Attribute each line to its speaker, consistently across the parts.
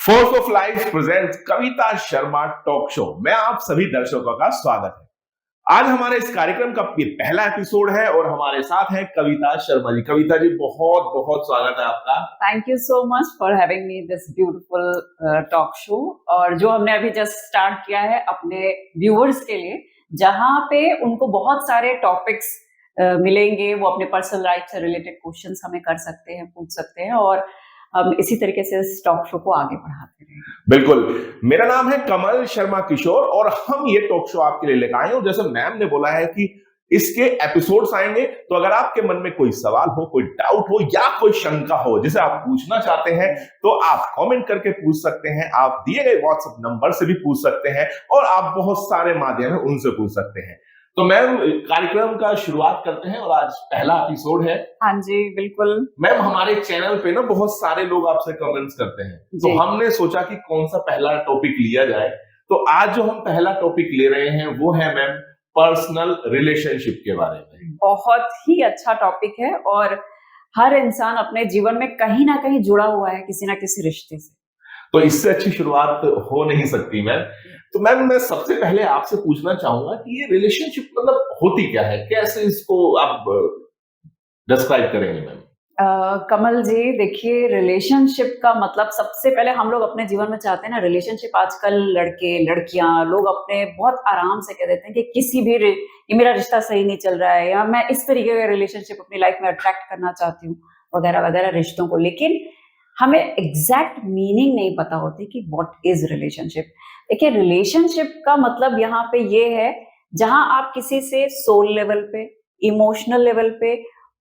Speaker 1: Force of life presents Kavita Sharma talk show में आप सभी दर्शकों का स्वागत है। आज हमारे इस कार्यक्रम का ये पहला एपिसोड है और हमारे साथ हैं कविता शर्मा जी। कविता जी, बहुत बहुत स्वागत है आपका।
Speaker 2: Thank you so much for having me this beautiful talk show. और जो हमने अभी जस्ट स्टार्ट किया है अपने व्यूअर्स के लिए, जहां पे उनको बहुत सारे टॉपिक्स मिलेंगे, वो अपने पर्सनल लाइफ से रिलेटेड क्वेश्चंस हमें कर सकते हैं, पूछ सकते हैं और हम इसी तरीके से इस टॉक शो को आगे बढ़ाते रहेंगे।
Speaker 1: बिल्कुल। मेरा नाम है कमल शर्मा किशोर और हम ये टॉक शो आपके लिए लेकर आए हैं। जैसे मैम ने बोला है कि इसके एपिसोड्स आएंगे, तो अगर आपके मन में कोई सवाल हो, कोई डाउट हो या कोई शंका हो जिसे आप पूछना चाहते हैं, तो आप कमेंट करके पूछ सकते हैं। आप दिए गए व्हाट्सएप नंबर से भी पूछ सकते हैं और आप बहुत सारे माध्यम है उनसे पूछ सकते हैं। तो मैम, कार्यक्रम का शुरुआत करते हैं और आज पहला एपिसोड है।
Speaker 2: हाँ जी, बिल्कुल।
Speaker 1: मैम, हमारे चैनल पे ना बहुत सारे लोग आपसे कमेंट्स करते हैं, तो हमने सोचा कि कौन सा पहला टॉपिक लिया जाए। तो आज जो हम पहला टॉपिक ले रहे हैं वो है मैम पर्सनल रिलेशनशिप के बारे में।
Speaker 2: बहुत ही अच्छा टॉपिक है और हर इंसान अपने जीवन में कहीं ना कहीं जुड़ा हुआ है किसी ना किसी रिश्ते से।
Speaker 1: तो इससे अच्छी शुरुआत हो नहीं सकती मैम। तो मैम, मैं सबसे पहले आपसे पूछना चाहूंगा कि ये रिलेशनशिप मतलब होती क्या है, कैसे इसको आप डिस्क्राइब करेंगे मैम?
Speaker 2: कमल जी, देखिए, रिलेशनशिप का मतलब सबसे पहले हम लोग अपने जीवन में चाहते हैं ना रिलेशनशिप। आजकल लड़के लड़कियां लोग अपने बहुत आराम से कह देते हैं कि किसी भी ये मेरा रिश्ता सही नहीं चल रहा है या मैं इस तरीके का रिलेशनशिप अपनी लाइफ में अट्रैक्ट करना चाहती हूँ वगैरह वगैरह रिश्तों को। लेकिन हमें एग्जैक्ट मीनिंग नहीं पता होती कि व्हाट इज रिलेशनशिप। देखिए, रिलेशनशिप का मतलब यहाँ पे ये है जहां आप किसी से सोल लेवल पे, इमोशनल लेवल पे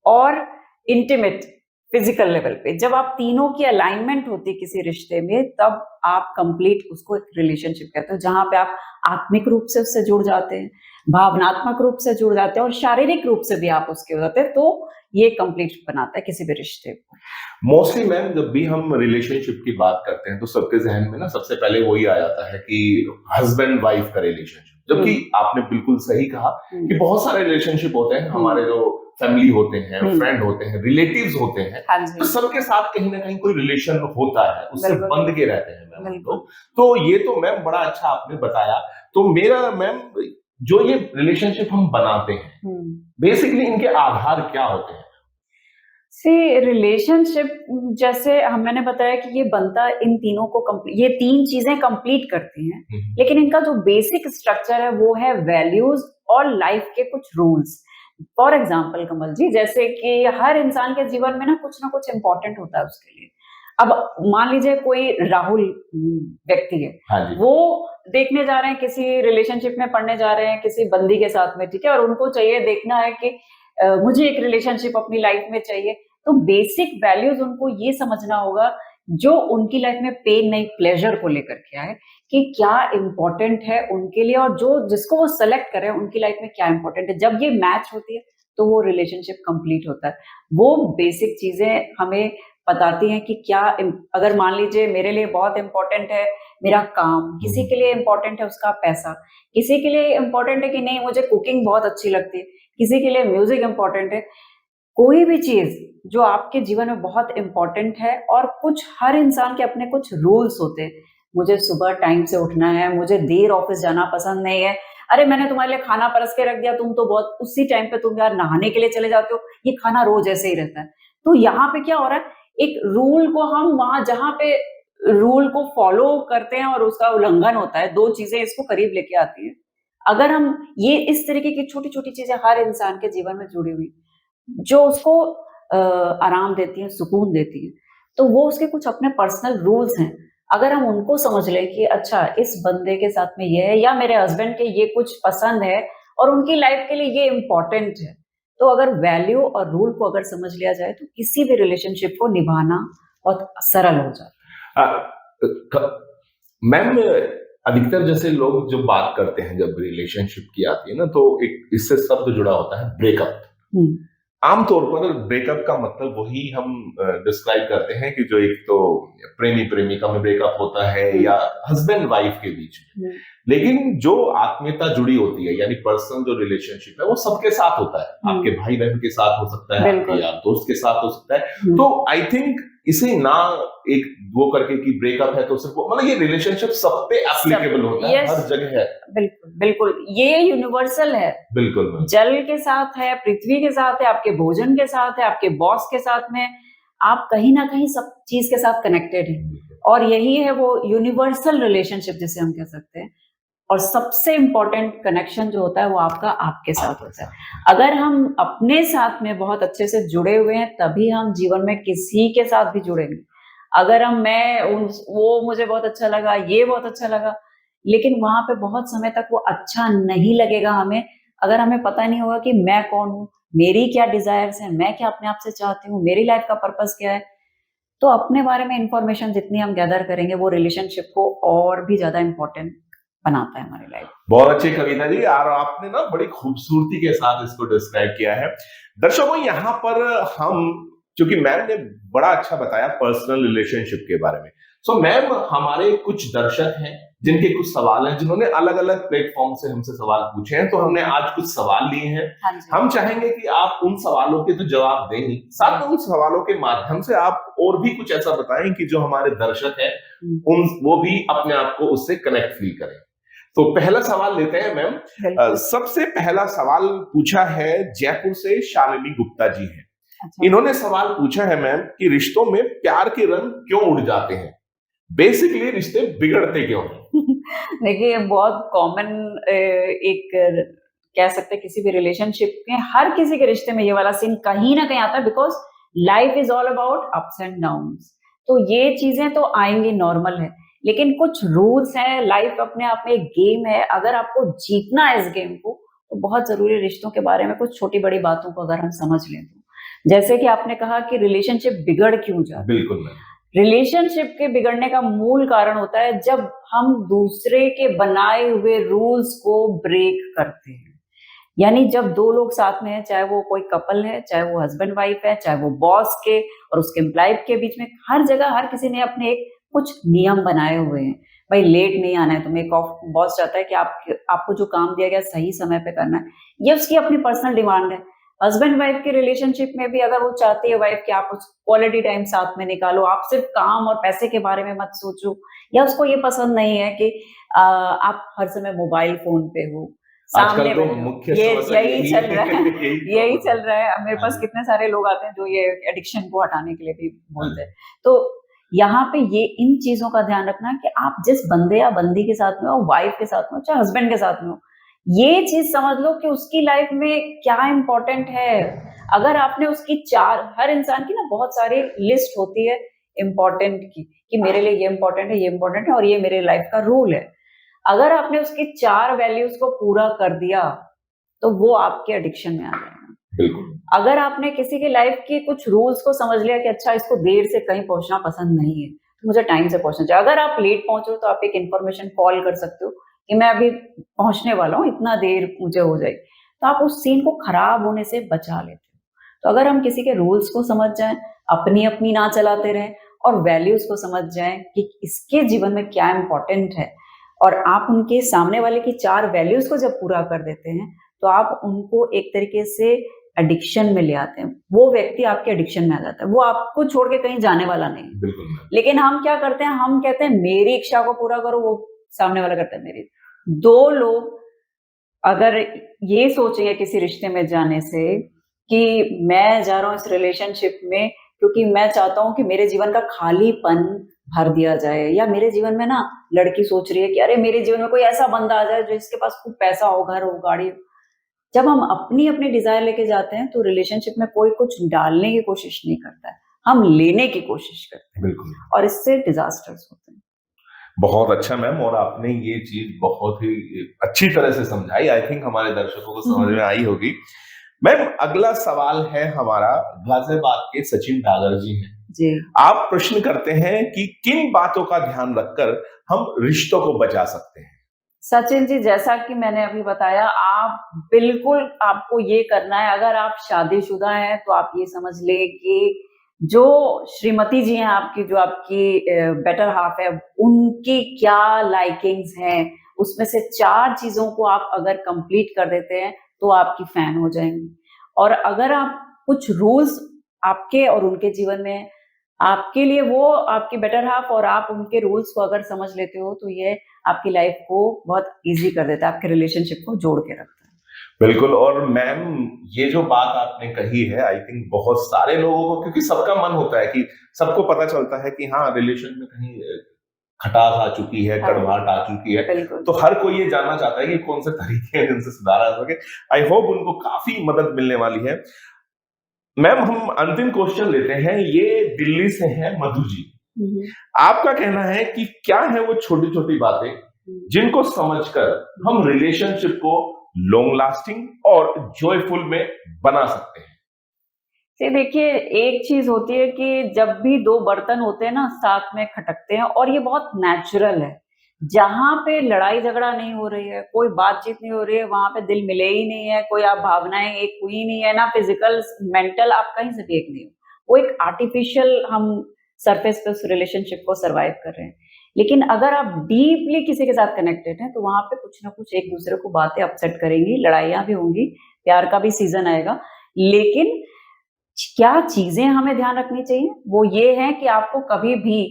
Speaker 2: और इंटीमेट फिजिकल लेवल पे, जब आप तीनों की अलाइनमेंट होती है किसी रिश्ते में, तब आप कंप्लीट उसको एक रिलेशनशिप कहते हो, जहां पे आप आत्मिक रूप से उससे जुड़ जाते हैं, भावनात्मक रूप से जुड़ जाते हैं और शारीरिक रूप से भी आप उसके हो जाते हैं। तो ये कंप्लीट बनाता है किसी भी रिश्ते को।
Speaker 1: मोस्टली मैम, जब भी हम रिलेशनशिप की बात करते हैं तो सबके जहन में ना सबसे पहले वही आ जाता है कि हस्बैंड वाइफ का रिलेशनशिप। जबकि आपने बिल्कुल सही कहा कि बहुत सारे रिलेशनशिप होते हैं। हमारे जो फैमिली होते हैं, फ्रेंड होते हैं, रिलेटिव्स होते हैं, तो सबके साथ कहीं ना कहीं कोई रिलेशन होता है, उससे बंध के रहते हैं मैम लोग। तो ये तो मैम बड़ा अच्छा आपने बताया। तो मेरा मैम, जो ये रिलेशनशिप हम बनाते हैं, बेसिकली इनके आधार क्या होते हैं?
Speaker 2: रिलेशनशिप, जैसे मैंने बताया कि ये बनता इन तीनों को ये तीन चीजें कंप्लीट करती हैं, लेकिन इनका जो बेसिक स्ट्रक्चर है वो है वैल्यूज और लाइफ के कुछ रूल्स। फॉर एग्जाम्पल कमल जी, जैसे कि हर इंसान के जीवन में ना कुछ इम्पोर्टेंट होता है उसके लिए। अब मान लीजिए कोई राहुल व्यक्ति है,
Speaker 1: हाँ,
Speaker 2: वो देखने जा रहे हैं, किसी रिलेशनशिप में पढ़ने जा रहे हैं किसी बंदी के साथ में, ठीक है, और उनको चाहिए, देखना है कि मुझे एक रिलेशनशिप अपनी लाइफ में चाहिए। तो बेसिक वैल्यूज उनको ये समझना होगा जो उनकी लाइफ में पेन नहीं प्लेजर को लेकर के आए, कि क्या इंपॉर्टेंट है उनके लिए और जो जिसको वो सेलेक्ट करें उनकी लाइफ में क्या इंपॉर्टेंट है। जब ये मैच होती है तो वो रिलेशनशिप कंप्लीट होता है। वो बेसिक चीजें हमें बताती हैं कि क्या, अगर मान लीजिए मेरे लिए बहुत इंपॉर्टेंट है मेरा काम, किसी के लिए इंपॉर्टेंट है उसका पैसा, किसी के लिए इंपॉर्टेंट है कि नहीं मुझे कुकिंग बहुत अच्छी लगती है, किसी के लिए म्यूजिक इंपॉर्टेंट है। कोई भी चीज जो आपके जीवन में बहुत इंपॉर्टेंट है, और कुछ हर इंसान के अपने कुछ रूल्स होते हैं। मुझे सुबह टाइम से उठना है, मुझे देर ऑफिस जाना पसंद नहीं है, अरे मैंने तुम्हारे लिए खाना परस के रख दिया, तुम तो बहुत उसी टाइम पे तुम यार नहाने के लिए चले जाते हो, ये खाना रोज ऐसे ही रहता है। तो यहाँ पे क्या हो रहा है, एक रूल को हम वहां जहां पे रूल को फॉलो करते हैं और उसका उल्लंघन होता है, दो चीजें इसको करीब लेके आती है। अगर हम ये इस तरीके की छोटी छोटी चीजें हर इंसान के जीवन में जुड़ी हुई जो उसको आराम देती है, सुकून देती है, तो वो उसके कुछ अपने पर्सनल रूल्स हैं। अगर हम उनको समझ लें कि अच्छा इस बंदे के साथ में ये है या मेरे हस्बैंड के ये कुछ पसंद है और उनकी लाइफ के लिए ये इम्पोर्टेंट है, तो अगर वैल्यू और रूल को अगर समझ लिया जाए तो किसी भी रिलेशनशिप को निभाना बहुत सरल हो जाता है।
Speaker 1: मैम, अधिकतर जैसे लोग जब बात करते हैं, जब रिलेशनशिप की आती है ना, तो एक इससे शब्द जुड़ा होता है ब्रेकअप। आमतौर पर ब्रेकअप का मतलब वही हम डिस्क्राइब करते हैं कि जो एक तो प्रेमी प्रेमिका में ब्रेकअप होता है या हस्बैंड वाइफ के बीच में। लेकिन जो आत्मीयता जुड़ी होती है, यानी पर्सनल जो रिलेशनशिप है, वो सबके साथ होता है। आपके भाई बहन के साथ हो सकता है, आपके यार दोस्त के साथ हो सकता है। तो आई थिंक इसे ना एक वो करके कि ब्रेकअप है तो सिर्फ मतलब ये रिलेशनशिप सब पे एप्लीकेबल होता है,
Speaker 2: yes,
Speaker 1: हर जगह है।
Speaker 2: बिल्कुल बिल्कुल, ये यूनिवर्सल है।
Speaker 1: बिल्कुल मैम।
Speaker 2: जल के साथ है, पृथ्वी के साथ है, आपके भोजन के साथ है, आपके बॉस के साथ में, आप कहीं ना कहीं सब चीज के साथ कनेक्टेड है। और यही है वो यूनिवर्सल रिलेशनशिप जिसे हम कह सकते हैं। और सबसे इम्पोर्टेंट कनेक्शन जो होता है वो आपका आपके साथ होता है। अगर हम अपने साथ में बहुत अच्छे से जुड़े हुए हैं तभी हम जीवन में किसी के साथ भी जुड़ेंगे। अगर वो मुझे बहुत अच्छा लगा, ये बहुत अच्छा लगा, लेकिन वहां पे बहुत समय तक वो अच्छा नहीं लगेगा हमें, अगर हमें पता नहीं होगा कि मैं कौन हूँ, मेरी क्या डिजायर्स हैं, मैं क्या अपने आप से चाहती हूँ, मेरी लाइफ का पर्पस क्या है। तो अपने बारे में इंफॉर्मेशन जितनी हम गैदर करेंगे वो रिलेशनशिप को और भी ज्यादा इम्पोर्टेंट बनाता है हमारी लाइफ।
Speaker 1: बहुत अच्छी कविता जी, और आपने ना बड़ी खूबसूरती के साथ इसको डिस्क्राइब किया है। दर्शकों, यहाँ पर हम, क्योंकि मैम ने बड़ा अच्छा बताया पर्सनल रिलेशनशिप के बारे में, सो मैम हमारे कुछ दर्शक हैं जिनके कुछ सवाल हैं, जिन्होंने अलग अलग प्लेटफॉर्म से हमसे सवाल पूछे हैं, तो हमने आज कुछ सवाल लिए हैं।
Speaker 2: हाँ जी।
Speaker 1: हम चाहेंगे कि आप उन सवालों के तो जवाब दें ही, साथ में उन सवालों के माध्यम से आप और भी कुछ ऐसा बताएं कि जो हमारे दर्शक हैं उन वो भी अपने आप को उससे कनेक्ट फील करें। तो पहला सवाल लेते हैं मैम। सबसे पहला सवाल पूछा है जयपुर से शालिनी गुप्ता जी हैं।
Speaker 2: अच्छा।
Speaker 1: इन्होंने सवाल पूछा है मैम कि रिश्तों में प्यार के रंग क्यों उड़ जाते हैं, बेसिकली रिश्ते बिगड़ते क्यों हैं?
Speaker 2: देखिए, बहुत कॉमन एक कह सकते हैं किसी भी रिलेशनशिप में, हर किसी के रिश्ते में ये वाला सीन कहीं ना कहीं आता है, because life is all about ups and downs. तो ये चीजें तो आएंगी, नॉर्मल है, लेकिन कुछ रूल्स हैं। लाइफ अपने आप में एक गेम है, अगर आपको जीतना है इस गेम को तो बहुत जरूरी रिश्तों के बारे में कुछ छोटी बड़ी बातों को अगर हम समझ लें तो, जैसे कि आपने कहा कि रिलेशनशिप बिगड़ क्यों जाती है।
Speaker 1: बिल्कुल मैम।
Speaker 2: रिलेशनशिप के बिगड़ने का मूल कारण होता है जब हम दूसरे के बनाए हुए रूल्स को ब्रेक करते हैं। यानी जब दो लोग साथ में हैं, चाहे वो कोई कपल है, चाहे वो हस्बैंड वाइफ है, चाहे वो बॉस के और उसके एम्प्लॉय के बीच में, हर जगह हर किसी ने अपने एक कुछ नियम बनाए हुए हैं। भाई लेट नहीं आना है तुम्हें, बॉस चाहता है कि आपको जो काम दिया गया सही समय पे करना है, ये उसकी अपनी पर्सनल डिमांड है। हस्बैंड वाइफ के रिलेशनशिप में भी अगर वो चाहती है वाइफ कि आप उस क्वालिटी टाइम साथ में निकालो, आप सिर्फ काम और पैसे के बारे में मत सोचो, या उसको ये पसंद नहीं है कि आप हर समय मोबाइल फोन पे हो, सामने
Speaker 1: तो
Speaker 2: बैठे हो।
Speaker 1: मुख्य
Speaker 2: ये
Speaker 1: समस्या
Speaker 2: यही चल रहा है यही चल रहा है। मेरे पास
Speaker 1: हाँ।
Speaker 2: कितने सारे लोग आते हैं जो ये एडिक्शन को हटाने के लिए भी बोलते हैं। तो यहाँ पे ये इन चीजों का ध्यान रखना कि आप जिस बंदे या बंदी के साथ में हो, वाइफ के साथ में हो, चाहे हस्बैंड के साथ में हो, ये चीज समझ लो कि उसकी लाइफ में क्या इंपॉर्टेंट है। अगर आपने उसकी हर इंसान की ना बहुत सारी लिस्ट होती है इंपॉर्टेंट की, कि मेरे लिए ये इंपॉर्टेंट है, ये इंपॉर्टेंट है और ये मेरे लाइफ का रूल है। अगर आपने उसकी 4 वैल्यूज को पूरा कर दिया तो वो आपके एडिक्शन में आ जाएगा।
Speaker 1: बिल्कुल।
Speaker 2: अगर आपने किसी की लाइफ के कुछ रूल्स को समझ लिया कि अच्छा इसको देर से कहीं पहुंचना पसंद नहीं है, तो मुझे टाइम से पहुंचना चाहिए। अगर आप लेट पहुंचो तो आप एक इन्फॉर्मेशन कॉल कर सकते हो कि मैं अभी पहुंचने वाला हूँ, इतना देर मुझे हो जाएगी, तो आप उस सीन को खराब होने से बचा लेते हो। तो अगर हम किसी के रूल्स को समझ जाएं, अपनी अपनी ना चलाते रहें और वैल्यूज को समझ जाएं कि इसके जीवन में क्या इंपॉर्टेंट है, और आप उनके सामने वाले की 4 वैल्यूज को जब पूरा कर देते हैं तो आप उनको एक तरीके से एडिक्शन में ले आते हैं। वो व्यक्ति आपके एडिक्शन में आ जाता है, वो आपको छोड़ के कहीं जाने वाला नहीं।
Speaker 1: बिल्कुल।
Speaker 2: लेकिन हम क्या करते हैं, हम कहते हैं मेरी इच्छा को पूरा करो, वो सामने वाला करता है मेरी। 2 लोग अगर ये सोचेंगे किसी रिश्ते में जाने से कि मैं जा रहा हूँ इस रिलेशनशिप में क्योंकि मैं चाहता हूँ कि मेरे जीवन का खालीपन भर दिया जाए, या मेरे जीवन में ना लड़की सोच रही है कि अरे मेरे जीवन में कोई ऐसा बंदा आ जाए जो इसके पास खूब पैसा हो, घर हो, गाड़ी हो। जब हम अपनी अपनी डिजायर लेके जाते हैं तो रिलेशनशिप में कोई कुछ डालने की कोशिश नहीं करता है, हम लेने की कोशिश करते हैं।
Speaker 1: बिल्कुल।
Speaker 2: और इससे डिजास्टर्स होते हैं।
Speaker 1: बहुत अच्छा मैम, और आपने ये चीज बहुत ही अच्छी तरह से समझाई। आई थिंक हमारे दर्शकों को समझ में आई होगी। मैम अगला सवाल है हमारा, गाजियाबाद के सचिन डागर जी हैं
Speaker 2: जी।
Speaker 1: आप प्रश्न करते हैं कि किन बातों का ध्यान रखकर हम रिश्तों को बचा सकते हैं।
Speaker 2: सचिन जी, जैसा कि मैंने अभी बताया, आप बिल्कुल आपको ये करना है। अगर आप शादीशुदा हैं तो आप ये समझ लें कि जो श्रीमती जी हैं आपकी, जो आपकी बेटर हाफ है, उनकी क्या लाइकिंग्स हैं, उसमें से 4 चीजों को आप अगर कंप्लीट कर देते हैं तो आपकी फैन हो जाएंगी। और अगर आप कुछ रूल्स आपके और उनके जीवन में आपके लिए वो आपकी बेटर हाफ और आप उनके रूल्स को अगर समझ लेते हो तो ये आपकी लाइफ को बहुत इजी कर देता है, आपके रिलेशनशिप को जोड़ के रखता है।
Speaker 1: बिल्कुल। और मैम, ये जो बात आपने कही है, आई थिंक बहुत सारे लोगों को, क्योंकि सबका मन होता है कि सबको पता चलता है कि हाँ, रिलेशन में कहीं खटास आ चुकी है,
Speaker 2: हाँ,
Speaker 1: कड़वाहट आ चुकी है,
Speaker 2: बिल्कुल।
Speaker 1: तो हर कोई ये जानना चाहता है कि कौन से तरीके हैं जिनसे सुधारा जा सके। आई होप उनको काफी मदद मिलने वाली है। मैम, हम अंतिम क्वेश्चन लेते हैं, ये दिल्ली से है मधु जी। आपका कहना है कि क्या है वो छोटी छोटी बातें जिनको समझकर हम रिलेशनशिप को लॉन्ग लास्टिंग और जॉयफुल में बना सकते हैं?
Speaker 2: से देखिए, एक चीज होती है कि जब भी दो बर्तन होते हैं ना, साथ में खटकते हैं, और ये बहुत नेचुरल है। जहां पे लड़ाई झगड़ा नहीं हो रही है, कोई बातचीत नहीं हो रही है, वहां पे दिल मिले ही नहीं है, कोई आप भावनाएं एक हुई नहीं है ना, फिजिकल मेंटल आप कहीं से भी एक नहीं हो। वो एक आर्टिफिशियल हम सरफेस पे उस रिलेशनशिप को सरवाइव कर रहे हैं। लेकिन अगर आप डीपली किसी के साथ कनेक्टेड हैं तो वहां पे कुछ ना कुछ एक दूसरे को बातें अपसेट करेंगी, लड़ाइयां भी होंगी, प्यार का भी सीजन आएगा। लेकिन क्या चीजें हमें ध्यान रखनी चाहिए, वो ये है कि आपको कभी भी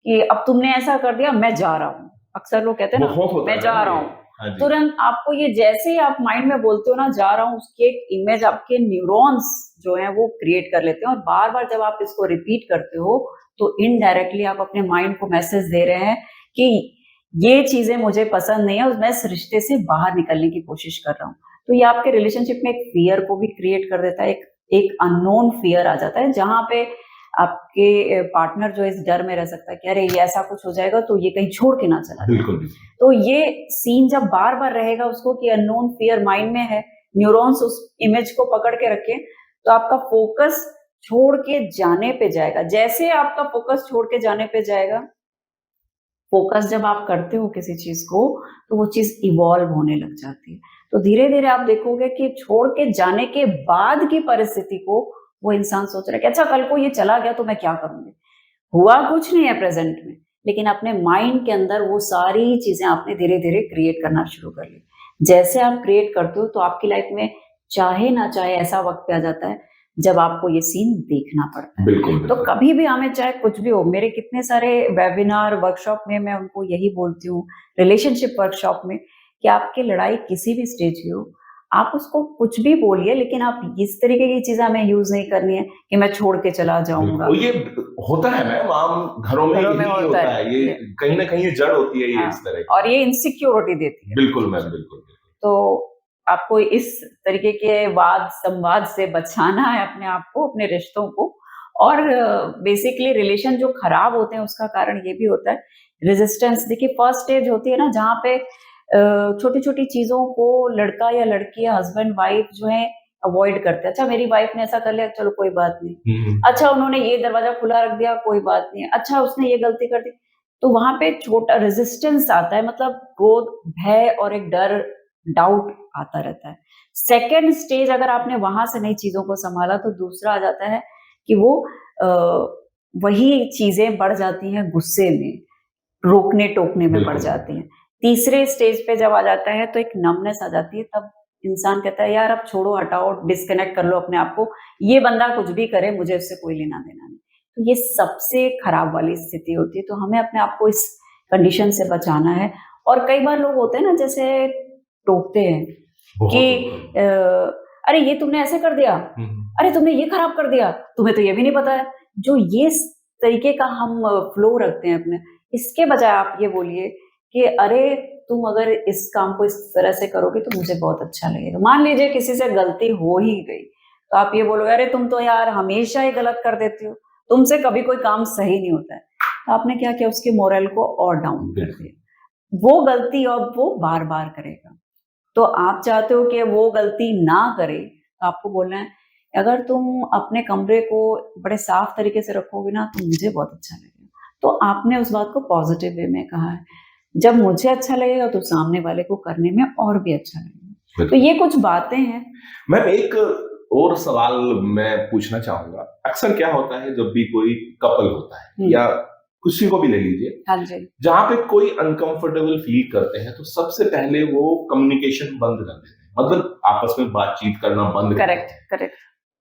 Speaker 2: कि अब तुमने ऐसा कर दिया, मैं जा रहा हूँ। अक्सर लोग कहते हैं
Speaker 1: बहुत
Speaker 2: ना,
Speaker 1: होता
Speaker 2: मैं
Speaker 1: है
Speaker 2: जा
Speaker 1: ना
Speaker 2: रहा
Speaker 1: ये।
Speaker 2: हूँ,
Speaker 1: हाँ जी।
Speaker 2: तुरंत आपको ये जैसे ही आप माइंड में बोलते हो ना जा रहा हूँ, उसकी एक इमेज आपके न्यूरॉन्स जो है वो क्रिएट कर लेते हैं, और बार बार जब आप इसको रिपीट करते हो तो इनडायरेक्टली आप अपने माइंड को मैसेज दे रहे हैं कि ये चीजें मुझे पसंद नहीं है और मैं इस रिश्ते से बाहर निकलने की कोशिश कर रहा हूँ। तो ये आपके रिलेशनशिप में एक फियर को भी क्रिएट कर देता है, एक अननोन फियर आ जाता है, जहां पे आपके पार्टनर जो इस डर में रह सकता है कि अरे ये ऐसा कुछ हो जाएगा तो ये कहीं छोड़ के ना चला जाए।
Speaker 1: बिल्कुल बिल्कुल।
Speaker 2: तो ये सीन जब बार बार रहेगा उसको कि अननोन फियर माइंड में है, न्यूरॉन्स उस इमेज को पकड़ के रखे, तो आपका फोकस छोड़ के जाने पे जाएगा। जैसे आपका फोकस छोड़ के जाने पे जाएगा, फोकस जब आप करते हो किसी चीज को तो वो चीज इवॉल्व होने लग जाती है। तो धीरे धीरे आप देखोगे कि छोड़ के जाने के बाद की परिस्थिति को वो इंसान सोच रहा है कि अच्छा कल को ये चला गया तो मैं क्या करूंगी। हुआ कुछ नहीं है प्रेजेंट में, लेकिन अपने माइंड के अंदर वो सारी चीजें आपने धीरे धीरे क्रिएट करना शुरू कर ली। जैसे आप क्रिएट करते हो तो आपकी लाइफ में चाहे ना चाहे ऐसा वक्त पे आ जाता है जब आपको ये सीन देखना पड़ता है।
Speaker 1: बिल्कुल
Speaker 2: तो
Speaker 1: बिल्कुल।
Speaker 2: कभी भी हमें चाहे कुछ भी हो, मेरे कितने सारे वेबिनार वर्कशॉप में मैं उनको यही बोलती हूँ, रिलेशनशिप वर्कशॉप में, कि आपकी लड़ाई किसी भी स्टेज की हो, आप उसको कुछ भी बोलिए, लेकिन आप इस तरीके की चीजें हमें यूज नहीं करनी है कि मैं छोड़ के चला जाऊंगा।
Speaker 1: बिल्कुल। ये होता है मैम, आम घरों में
Speaker 2: घरों में
Speaker 1: यही
Speaker 2: होता
Speaker 1: होता है, ये कहीं ना कहीं ये जड़ होती है ये
Speaker 2: हाँ,
Speaker 1: इस तरह की।
Speaker 2: और ये इनसिक्योरिटी देती है।
Speaker 1: बिल्कुल मैम, बिल्कुल बिल्कुल।
Speaker 2: तो आपको इस तरीके के वाद संवाद से बचाना है अपने आप को, अपने रिश्तों को। और बेसिकली रिलेशन जो खराब होते हैं उसका कारण ये भी होता है रेजिस्टेंस। देखिए, फर्स्ट स्टेज होती है ना जहाँ पे छोटी छोटी चीजों को लड़का या लड़की या हस्बैंड वाइफ जो है अवॉइड करते हैं। अच्छा मेरी वाइफ ने ऐसा कर लिया, चलो कोई बात नहीं। अच्छा उन्होंने ये दरवाजा खुला रख दिया, कोई बात नहीं। अच्छा उसने ये गलती कर दी, तो वहां पे छोटा रेजिस्टेंस आता है, मतलब क्रोध, भय और एक डर, डाउट आता रहता है। सेकेंड स्टेज अगर आपने वहां से नई चीजों को संभाला तो दूसरा आ जाता है कि वो वही चीजें बढ़ जाती हैं गुस्से में, रोकने टोकने में बढ़ जाती हैं। तीसरे स्टेज पे जब आ जाता है तो एक नमनेस आ जाती है, तब इंसान कहता है यार अब छोड़ो, हटाओ, डिस्कनेक्ट कर लो अपने आप को, ये बंदा कुछ भी करे मुझे उससे कोई लेना देना नहीं। तो ये सबसे खराब वाली स्थिति होती है। तो हमें अपने आप को इस कंडीशन से बचाना है। और कई बार लोग होते हैं ना जैसे टोकते हैं कि अरे ये तुमने ऐसे कर दिया, अरे तुमने ये खराब कर दिया, तुम्हें तो ये भी नहीं पता है। जो ये तरीके का हम फ्लो रखते हैं अपने, इसके बजाय आप ये बोलिए कि अरे तुम अगर इस काम को इस तरह से करोगे तो मुझे बहुत अच्छा लगेगा। मान लीजिए किसी से गलती हो ही गई तो आप ये बोलोगे अरे तुम तो यार हमेशा ही गलत कर देती हो, तुमसे कभी कोई काम सही नहीं होता है। तो आपने क्या किया, उसके मोरल को और डाउन कर दिया। वो गलती अब वो बार बार करेगा। तो आप चाहते हो कि वो गलती ना करे, तो आपको बोलना है अगर तुम अपने कमरे को बड़े साफ तरीके से रखोगे ना तो मुझे बहुत अच्छा लगेगा। तो आपने उस बात को पॉजिटिव वे में कहा है। जब मुझे अच्छा लगेगा तो सामने वाले को करने में और भी अच्छा लगेगा। तो ये कुछ बातें हैं।
Speaker 1: मैम एक और सवाल मैं पूछना चाहूंगा, अक्सर क्या होता है जब भी कोई कपल होता है या किसी को भी ले लीजिए,
Speaker 2: हाँ जी,
Speaker 1: जहाँ पे कोई अनकंफर्टेबल फील करते हैं तो सबसे पहले वो कम्युनिकेशन बंद कर देते हैं, मतलब आपस में बातचीत करना बंद कर देते हैं।
Speaker 2: करेक्ट।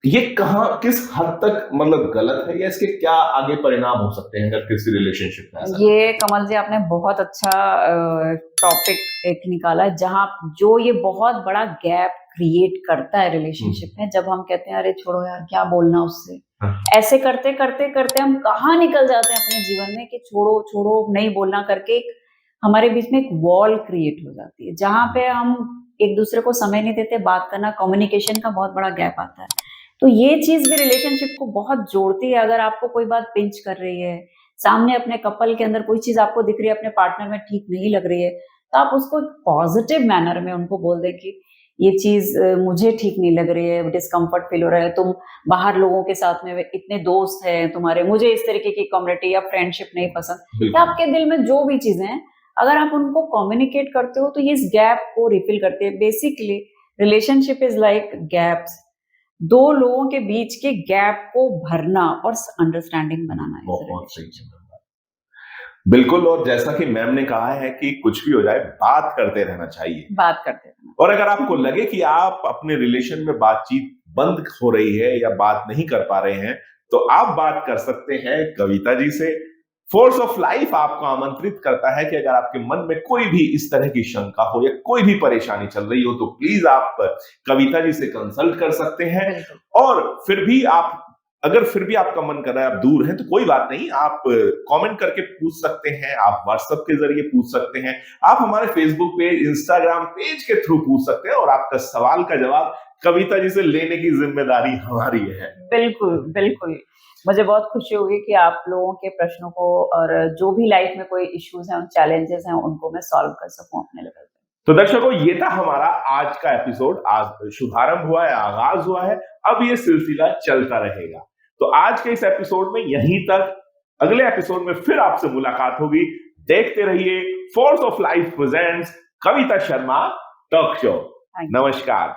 Speaker 1: ये कहाँ किस हद तक मतलब गलत है, या इसके क्या आगे परिणाम हो सकते हैं अगर किसी रिलेशनशिप में ऐसा?
Speaker 2: ये कमल जी आपने बहुत अच्छा टॉपिक एक निकाला है, जहाँ जो ये बहुत बड़ा गैप क्रिएट करता है रिलेशनशिप में, जब हम कहते हैं अरे छोड़ो यार क्या बोलना उससे,
Speaker 1: हाँ।
Speaker 2: ऐसे करते करते करते हम कहाँ निकल जाते हैं अपने जीवन में कि छोड़ो छोड़ो नहीं बोलना करके हमारे बीच में एक वॉल क्रिएट हो जाती है, जहाँ पे हम एक दूसरे को समय नहीं देते, बात करना, कम्युनिकेशन का बहुत बड़ा गैप आता है। तो ये चीज भी रिलेशनशिप को बहुत जोड़ती है। अगर आपको कोई बात पिंच कर रही है, सामने अपने कपल के अंदर कोई चीज आपको दिख रही है, अपने पार्टनर में ठीक नहीं लग रही है, तो आप उसको पॉजिटिव मैनर में उनको बोल दें कि ये चीज मुझे ठीक नहीं लग रही है, डिस्कम्फर्ट फील हो रहा है, तुम बाहर लोगों के साथ में इतने दोस्त हैं तुम्हारे, मुझे इस तरीके की कम्युनिटी या फ्रेंडशिप नहीं पसंद, या आपके दिल में जो भी चीजें हैं, अगर आप उनको कम्युनिकेट करते हो तो ये इस गैप को रिफिल करते हैं। Basically relationship is like gaps, दो लोगों के बीच के गैप को भरना और अंडरस्टैंडिंग बनाना है।
Speaker 1: बहुत सही है। बिल्कुल, और जैसा कि मैम ने कहा है कि कुछ भी हो जाए बात करते रहना चाहिए,
Speaker 2: बात करते रहना।
Speaker 1: और अगर आपको लगे कि आप अपने रिलेशन में बातचीत बंद हो रही है या बात नहीं कर पा रहे हैं, तो आप बात कर सकते हैं कविता जी से। फोर्स ऑफ लाइफ आपको आमंत्रित करता है कि अगर आपके मन में कोई भी इस तरह की शंका हो या कोई भी परेशानी चल रही हो, तो प्लीज आप कविता जी से कंसल्ट कर सकते हैं। और फिर भी आपका मन कर रहा है, आप दूर हैं, तो कोई बात नहीं, आप कमेंट करके पूछ सकते हैं, आप व्हाट्सएप के जरिए पूछ सकते हैं, आप हमारे फेसबुक पेज, इंस्टाग्राम पेज के थ्रू पूछ सकते हैं, और आपका सवाल का जवाब कविता जी से लेने की जिम्मेदारी हमारी है।
Speaker 2: बिल्कुल बिल्कुल, मुझे बहुत खुशी होगी कि आप लोगों के प्रश्नों को और जो भी लाइफ में कोई इश्यूज हैं, चैलेंजेस हैं, उनको मैं सॉल्व कर सकूं अपने लेवल पे।
Speaker 1: तो दर्शकों, ये था हमारा आज का एपिसोड। आज शुभारंभ हुआ है, आगाज हुआ है, अब ये सिलसिला चलता रहेगा। तो आज के इस एपिसोड में यहीं तक, अगले एपिसोड में फिर आपसे मुलाकात होगी। देखते रहिए force of life presents Kavita Sharma talk show. नमस्कार।